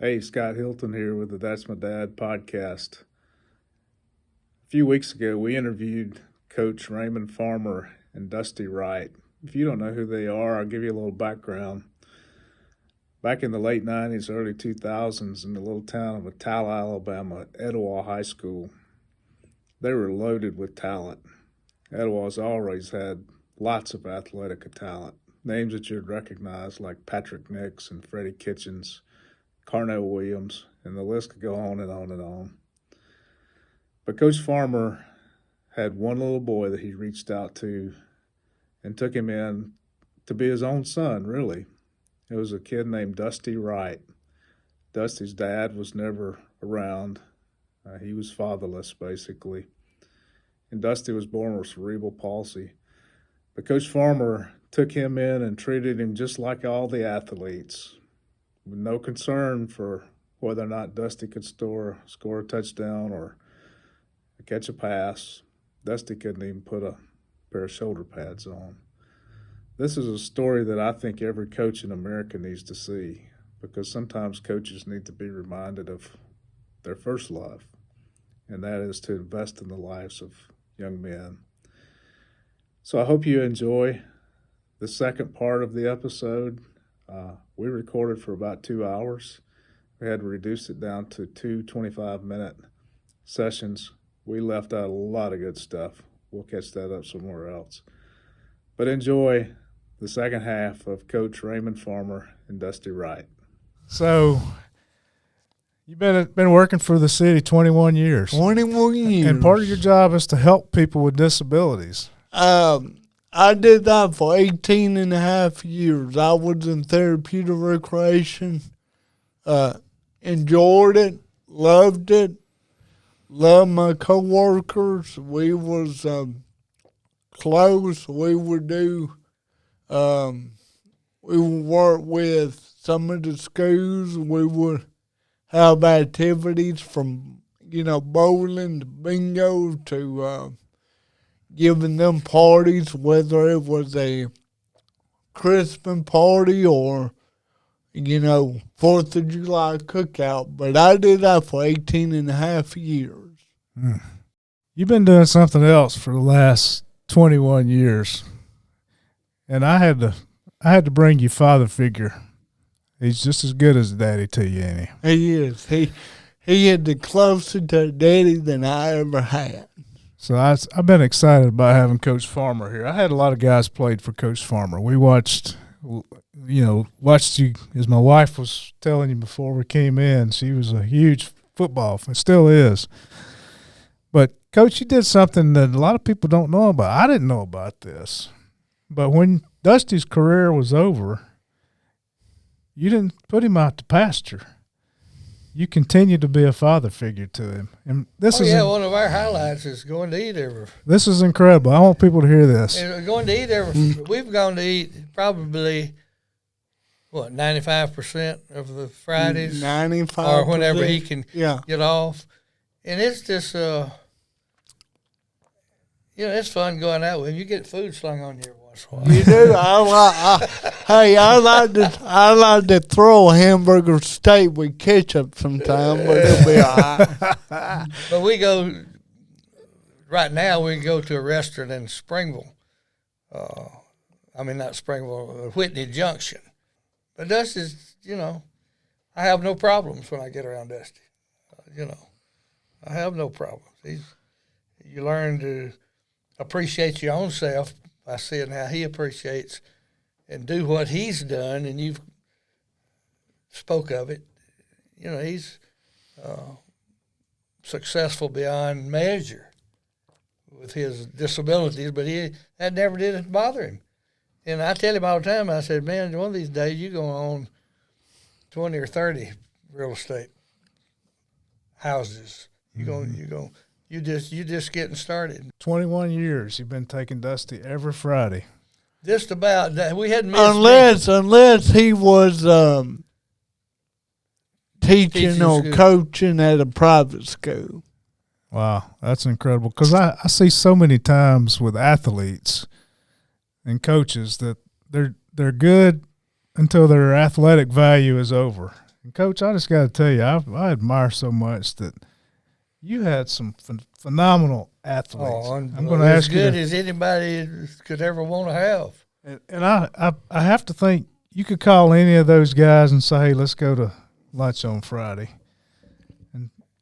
Hey, Scott Hilton here with the That's My Dad podcast. A few weeks ago, we interviewed Coach Raymond Farmer and Dusty Wright. If you don't know who they are, I'll give you a little background. Back in the late 90s, early 2000s, in the little town of Attala, Alabama, Etowah High School, they were loaded with talent. Etowah's always had lots of athletic talent. Names that you'd recognize like Patrick Nix and Freddie Kitchens, Carnell Williams, and the list could go on and on and on. But Coach Farmer had one little boy that he reached out to and took him in to be his own son, really. It was a kid named Dusty Wright. Dusty's dad was never around. He was fatherless, basically. And Dusty was born with cerebral palsy. But Coach Farmer took him in and treated him just like all the athletes, with no concern for whether or not Dusty could score a touchdown or catch a pass. Dusty couldn't even put a pair of shoulder pads on. This is a story that I think every coach in America needs to see, because sometimes coaches need to be reminded of their first love, and that is to invest in the lives of young men. So I hope you enjoy the second part of the episode. We recorded for about 2 hours. We had to reduce it down to 2 25-minute sessions. We left out a lot of good stuff. We'll catch that up somewhere else. But enjoy the second half of Coach Raymond Farmer and Dusty Wright. So you've been working for the city 21 years. 21 years. And part of your job is to help people with disabilities. I did that for 18 and a half years. I was in therapeutic recreation. Enjoyed it, loved my coworkers. We was close. We would work with some of the schools. We would have activities from, bowling to bingo to giving them parties, whether it was a Christmas party or, 4th of July cookout. But I did that for 18 and a half years. You've been doing something else for the last 21 years. And I had to bring you father figure. He's just as good as daddy to you, ain't he? He is. He is the closest to daddy than I ever had. So I've been excited about having Coach Farmer here. I had a lot of guys played for Coach Farmer. We watched you, as my wife was telling you before we came in. She was a huge football fan, still is. But, Coach, you did something that a lot of people don't know about. I didn't know about this. But when Dusty's career was over, you didn't put him out to pasture. You continued to be a father figure to him. And this is one of our highlights is going to eat every. This is incredible. I want people to hear this. And going to eat every. We've gone to eat probably 95% of the Fridays, 95%, or whenever he can get off, and it's just it's fun going out with him. You get food slung on you once in a while. You do. I like to throw a hamburger steak with ketchup sometime, but it'll be all right. But we go right now. We go to a restaurant in Springville. Not Springville, Whitney Junction. But Dusty's, I have no problems when I get around Dusty. I have no problems. You learn to appreciate your own self by seeing how he appreciates and do what he's done, and you've spoke of it. He's successful beyond measure with his disabilities, but that never did bother him. And I tell him all the time, I said, man, one of these days you're going to own 20 or 30 real estate houses. You just getting started. 21 years you've been taking Dusty every Friday. Just about. We hadn't missed unless he was teaching or coaching at a private school. Wow, that's incredible. Because I see so many times with athletes and coaches that they're good until their athletic value is over. And Coach, I just got to tell you, I admire so much that you had some phenomenal athletes. Oh, I'm going to ask you as good as anybody could ever want to have. And I have to think you could call any of those guys and say, hey, let's go to lunch on Friday.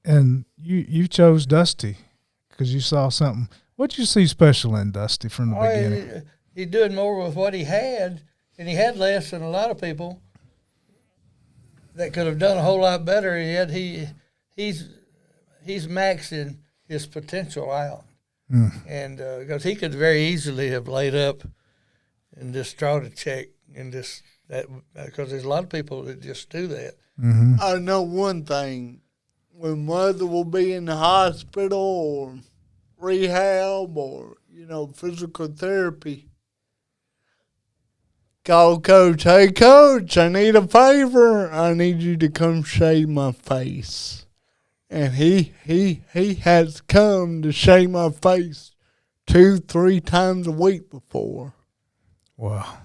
And you chose Dusty because you saw something. What'd you see special in Dusty from the beginning? He doing more with what he had, and he had less than a lot of people that could have done a whole lot better. Yet he's maxing his potential out, and because he could very easily have laid up and just draw the check and just that, because there's a lot of people that just do that. Mm-hmm. I know one thing: when mother will be in the hospital or rehab or physical therapy, call Coach. Hey, Coach, I need a favor. I need you to come shave my face. And he has come to shave my face 2-3 times a week before. Wow,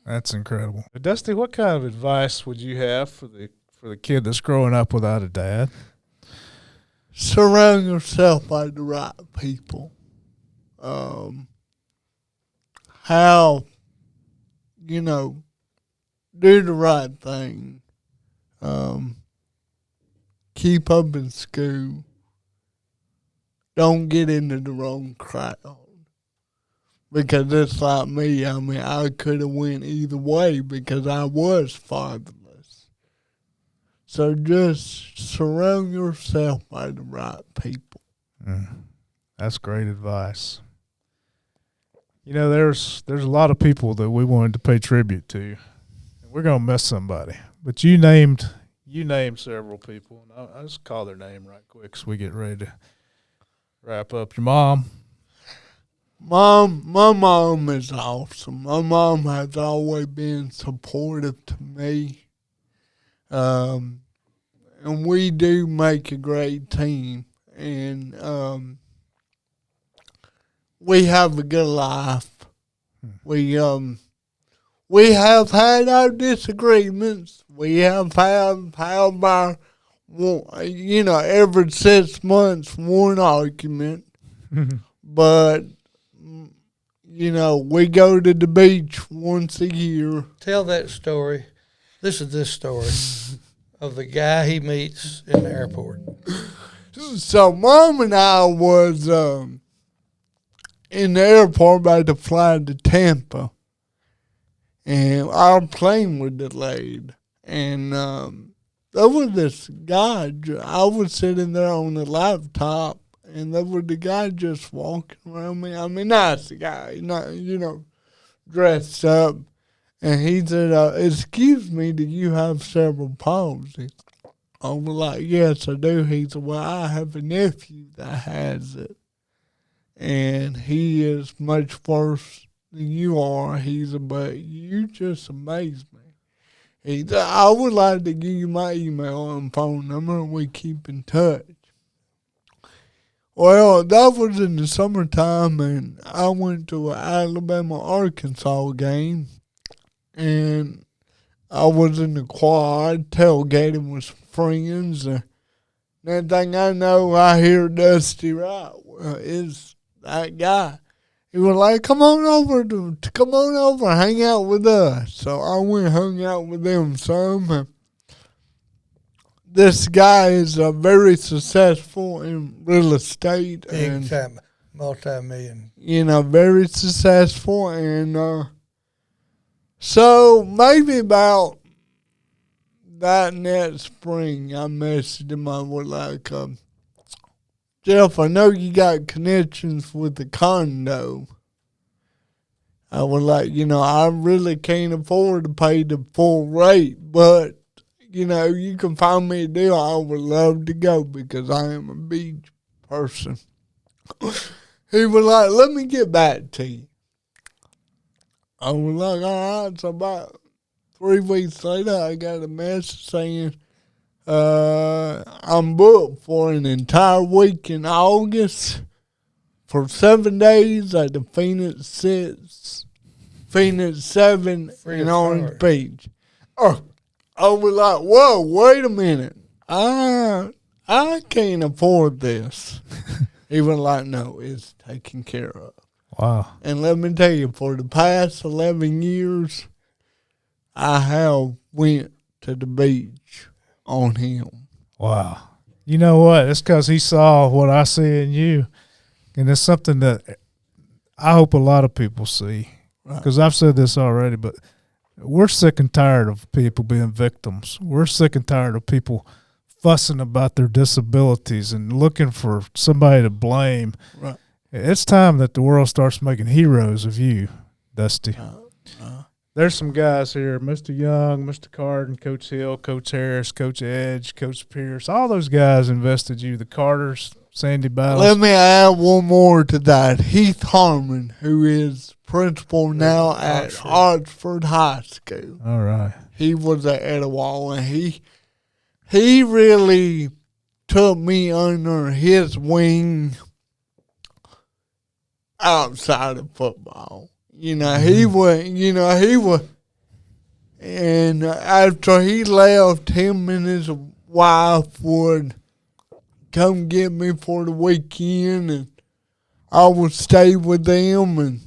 that's incredible. Dusty, what kind of advice would you have for the kid that's growing up without a dad? Surround yourself by the right people. Do the right thing. Keep up in school. Don't get into the wrong crowd. Because it's like me. I mean, I could have went either way because I was fatherless. So just surround yourself by the right people. That's great advice. There's a lot of people that we wanted to pay tribute to. We're gonna miss somebody, but you named several people, and I'll just call their name right quick so we get ready to wrap up. Your mom. My mom is awesome. My mom has always been supportive to me. And we do make a great team. And we have a good life. We have had our disagreements. We have had our, every 6 months, one argument. But we go to the beach once a year. Tell that story. This is this story of the guy he meets in the airport. So Mom and I was in the airport about to fly to Tampa. And our plane was delayed. And there was this guy. I was sitting there on the laptop. And there was the guy just walking around me. I mean, nice guy, not, dressed up. And he said, excuse me, do you have cerebral palsy? I was like, yes, I do. He said, well, I have a nephew that has it. And he is much worse than you are. He said, but you just amaze me. He said, I would like to give you my email and phone number, and we keep in touch. Well, that was in the summertime, and I went to an Alabama-Arkansas game, and I was in the quad tailgating with friends, and next thing I know, I hear Dusty Wright. Well, it's that guy. He was like, come on over, hang out with us. So I went and hung out with them some, and this guy is very successful in real estate. Big time, multi-million. Very successful. And so maybe about that next spring, I messaged him. I was like, Jeff, I know you got connections with the condo. I was like, I really can't afford to pay the full rate, but you can find me a deal. I would love to go because I am a beach person. He was like, let me get back to you. I was like, all right. So about 3 weeks later, I got a message saying, I'm booked for an entire week in August for 7 days at the Phoenix 6, Phoenix 7 in Orange Beach. I was like, whoa, wait a minute. I can't afford this. He was like, no, it's taken care of. Wow. And let me tell you, for the past 11 years, I have went to the beach on him. Wow. You know what? It's because he saw what I see in you. And it's something that I hope a lot of people see. Because I've said this already, but we're sick and tired of people being victims. We're sick and tired of people fussing about their disabilities and looking for somebody to blame. Right. It's time that the world starts making heroes of you, Dusty. There's some guys here, Mr. Young, Mr. Carden, Coach Hill, Coach Harris, Coach Edge, Coach Pierce. All those guys invested you, the Carters, Sandy Battles. Let me add one more to that. Heath Harmon, who is principal now at Oxford High School. All right. He was at Etowah, and he really took me under his wing outside of football. He was, and after he left, him and his wife would come get me for the weekend, and I would stay with them, and,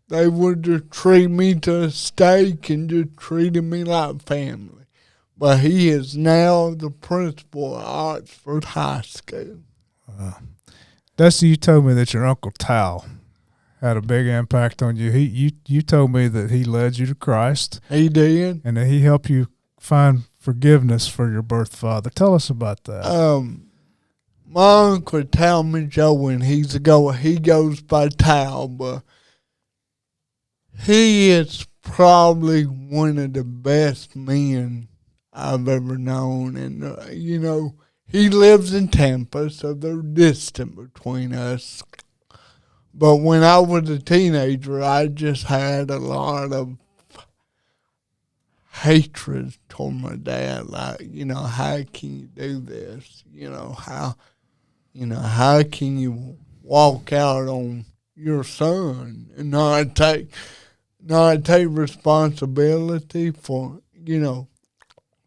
they would just treat me to a steak and just treated me like family. But he is now the principal at Oxford High School. Dusty, you told me that your Uncle Tal had a big impact on you. You told me that he led you to Christ. He did. And that he helped you find forgiveness for your birth father. Tell us about that. My Uncle Talman Joe, and he goes by Tal, but he is probably one of the best men I've ever known. And, he lives in Tampa, so they're distant between us. But when I was a teenager, I just had a lot of hatred toward my dad. Like, how can you do this? How can you walk out on your son and not take responsibility for,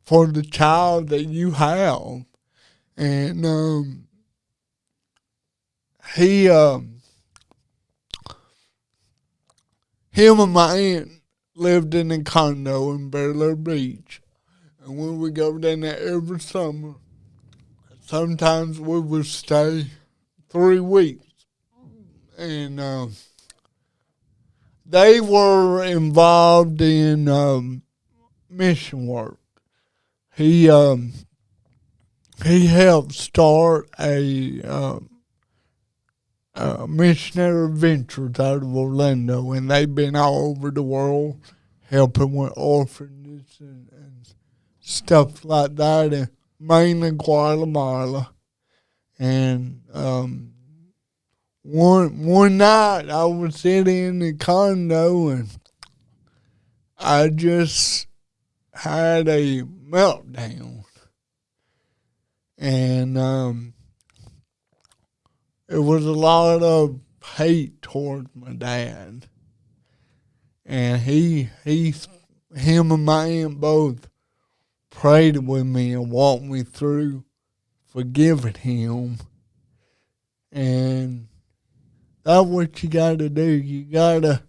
for the child that you have? And him and my aunt lived in a condo in Bear Lake Beach. And when we go down there every summer, sometimes we would stay 3 weeks. And they were involved in mission work. He helped start a missionary ventures out of Orlando, and they've been all over the world helping with orphanages and stuff like that, and mainly Guatemala. And one night I was sitting in the condo, and I just had a meltdown. And it was a lot of hate towards my dad. And him and my aunt both prayed with me and walked me through forgiving him. And that's what you got to do. You got to,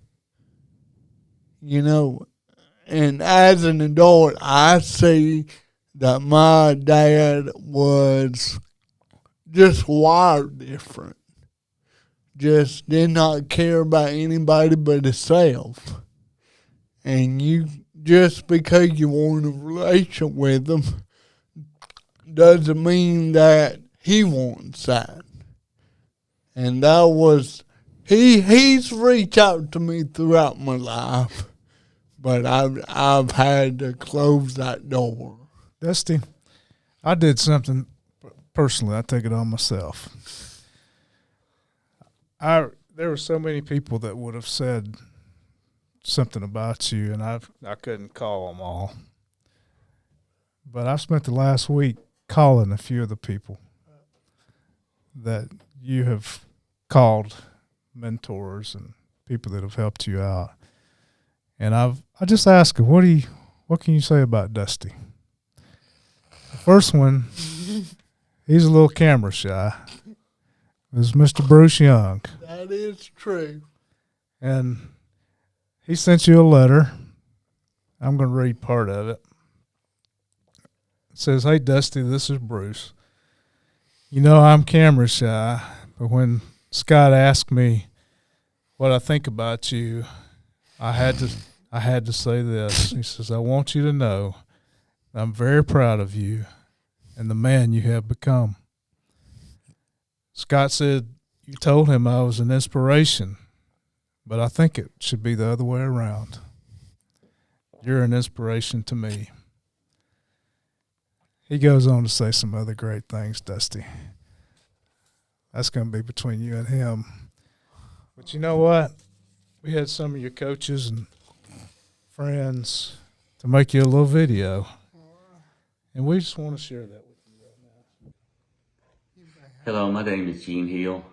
and as an adult, I see that my dad was just wired different. Just did not care about anybody but himself. And just because you want a relationship with him doesn't mean that he wants that. And that was, he's reached out to me throughout my life, but I've had to close that door. Dusty, I did something personally. I take it on myself. There were so many people that would have said something about you, and I couldn't call them all. But I've spent the last week calling a few of the people that you have called mentors and people that have helped you out. And I just asked them, what do what can you say about Dusty? The first one, he's a little camera shy. It was Mr. Bruce Young. That is true. And he sent you a letter. I'm going to read part of it. It says, "Hey, Dusty, this is Bruce. You know I'm camera shy, but when Scott asked me what I think about you, I had to say this." He says, "I want you to know I'm very proud of you and the man you have become." Scott said, "You told him I was an inspiration, but I think it should be the other way around. You're an inspiration to me." He goes on to say some other great things, Dusty. That's going to be between you and him. But you know what? We had some of your coaches and friends to make you a little video, and we just want to share that with you right now. Hello, my name is Gene Hill.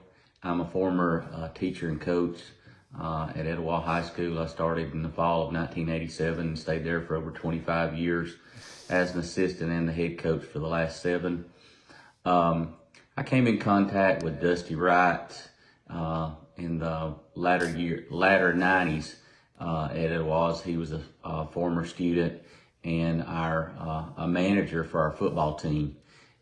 I'm a former teacher and coach at Etowah High School. I started in the fall of 1987 and stayed there for over 25 years as an assistant and the head coach for the last 7. I came in contact with Dusty Wright in the latter 90s at Etowah. He was a former student and a manager for our football team.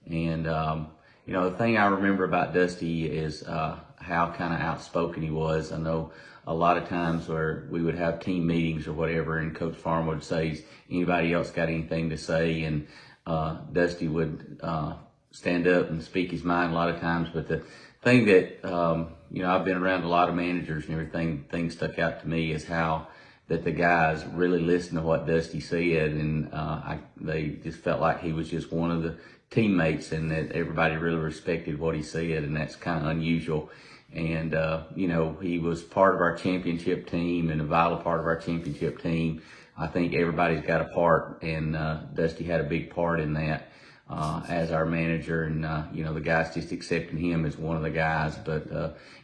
And the thing I remember about Dusty is how kind of outspoken he was. I know a lot of times where we would have team meetings or whatever, and Coach Farmer would say, "Anybody else got anything to say?" And Dusty would stand up and speak his mind a lot of times. But the thing that, I've been around a lot of managers and everything, thing stuck out to me is how that the guys really listened to what Dusty said, and they just felt like he was just one of the teammates, and that everybody really respected what he said, and that's kind of unusual. And, he was part of our championship team and a vital part of our championship team. I think everybody's got a part, and Dusty had a big part in that as our manager. And, the guys just accepting him as one of the guys. But,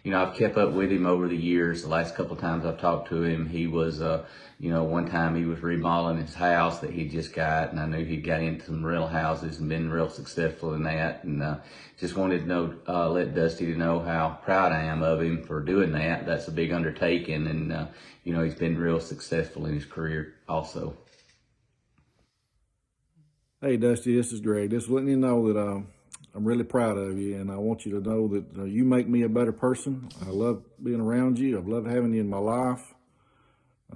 I've kept up with him over the years. The last couple of times I've talked to him, he was, one time he was remodeling his house that he just got, and I knew he got into some real houses and been real successful in that. And just wanted to know, let Dusty to know how proud I am of him for doing that. That's a big undertaking, and he's been real successful in his career also. Hey, Dusty, this is Greg. Just letting you know that I'm really proud of you, and I want you to know that you make me a better person. I love being around you. I've loved having you in my life.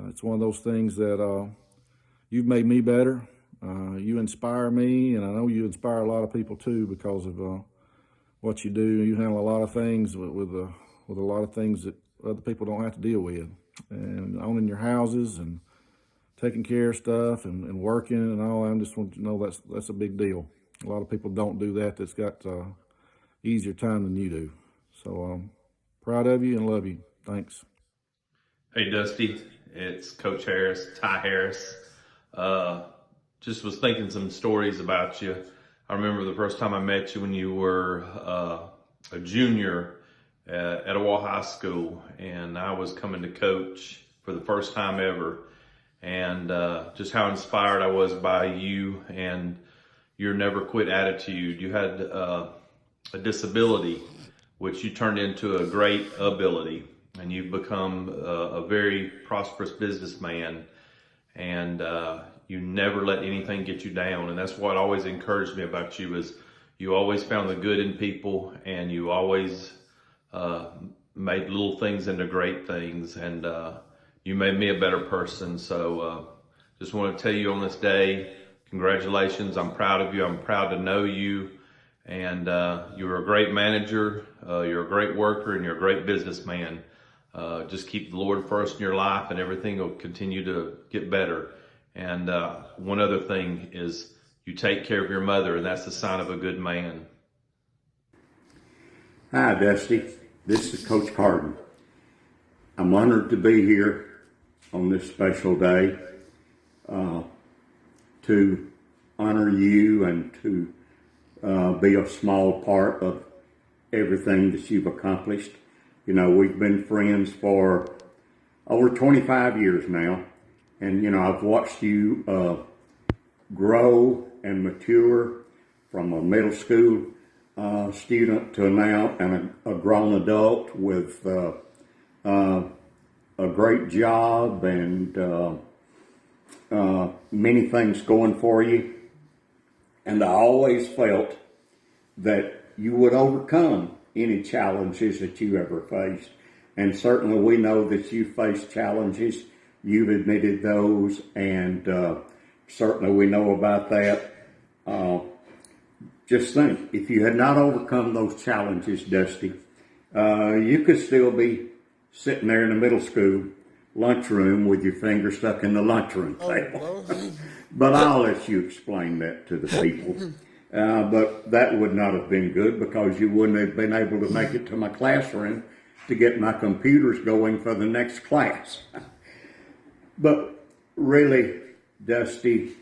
It's one of those things that you've made me better. You inspire me, and I know you inspire a lot of people too because of what you do. You handle a lot of things with a lot of things that other people don't have to deal with, and owning your houses and taking care of stuff and working and all. I just want you to know that's a big deal. A lot of people don't do that. That's got easier time than you do. So I'm proud of you and love you. Thanks. Hey, Dusty. It's Coach Harris, Ty Harris. Just was thinking some stories about you. I remember the first time I met you when you were a junior at Etowah High School, and I was coming to coach for the first time ever. And just how inspired I was by you and your never quit attitude. You had a disability, which you turned into a great ability, and you've become a very prosperous businessman, and you never let anything get you down. And that's what always encouraged me about you, is you always found the good in people, and you always made little things into great things, and you made me a better person. So just want to tell you on this day, congratulations. I'm proud of you. I'm proud to know you. And you're a great manager. You're a great worker, and you're a great businessman. Just keep the Lord first in your life, and everything will continue to get better. And one other thing is you take care of your mother, and that's the sign of a good man. Hi, Dusty. This is Coach Carden. I'm honored to be here on this special day to honor you and to be a small part of everything that you've accomplished. We've been friends for over 25 years now, and I've watched you grow and mature from a middle school student to now and a grown adult with a great job and many things going for you. And I always felt that you would overcome any challenges that you ever faced. And certainly we know that you faced challenges. You've admitted those, and certainly we know about that. Just think, if you had not overcome those challenges, Dusty, you could still be sitting there in the middle school lunchroom with your finger stuck in the lunchroom table. But I'll let you explain that to the people. But that would not have been good, because you wouldn't have been able to make it to my classroom to get my computers going for the next class. But really, Dusty,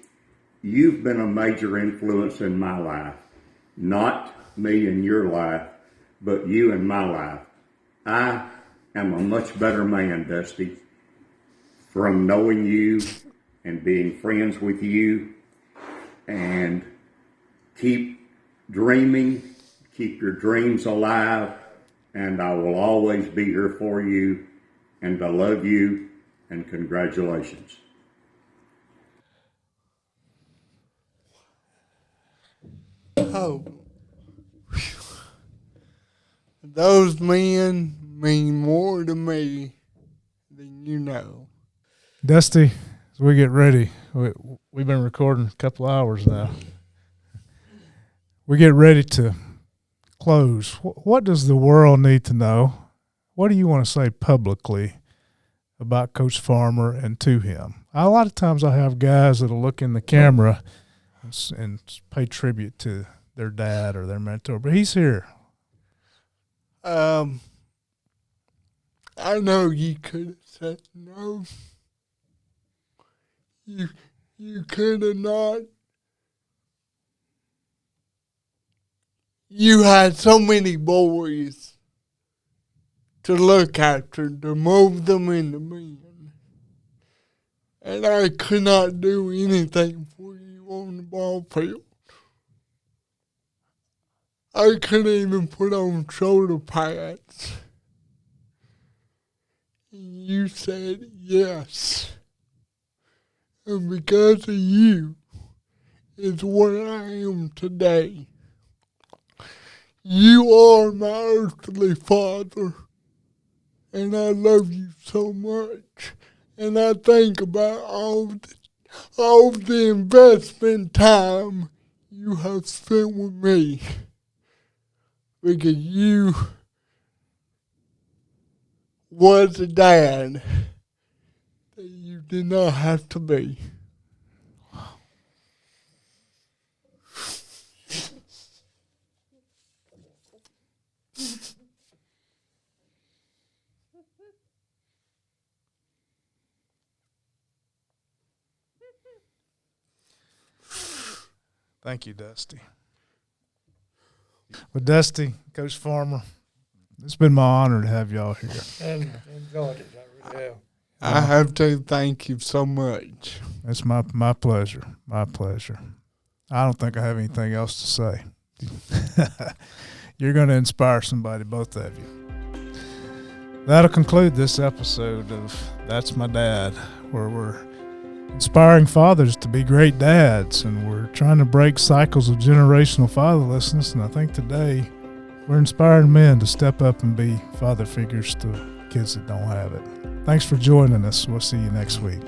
you've been a major influence in my life. Not me in your life, but you in my life. I am a much better man, Dusty, from knowing you and being friends with you. And keep dreaming, keep your dreams alive, and I will always be here for you, and I love you, and congratulations. Oh, those men mean more to me than you know. Dusty, as we get ready, we've been recording a couple hours now. We get ready to close. What does the world need to know? What do you want to say publicly about Coach Farmer and to him? A lot of times I have guys that'll look in the camera and pay tribute to their dad or their mentor, but he's here. I know you could have said no. You could have not. You had so many boys to look after, to move them into men. And I could not do anything for you on the ball field. I couldn't even put on shoulder pads. And you said yes. And because of you is what I am today. You are my earthly father, and I love you so much. And I think about all the investment time you have spent with me, because you was a dad that you did not have to be. Thank you, Dusty. Well, Dusty, Coach Farmer, it's been my honor to have y'all here. And enjoyed it. I really have. I have to thank you so much. It's my pleasure. My pleasure. I don't think I have anything else to say. You're going to inspire somebody, both of you. That'll conclude this episode of That's My Dad, where we're inspiring fathers to be great dads, and we're trying to break cycles of generational fatherlessness. And I think today we're inspiring men to step up and be father figures to kids that don't have it. Thanks for joining us. We'll see you next week.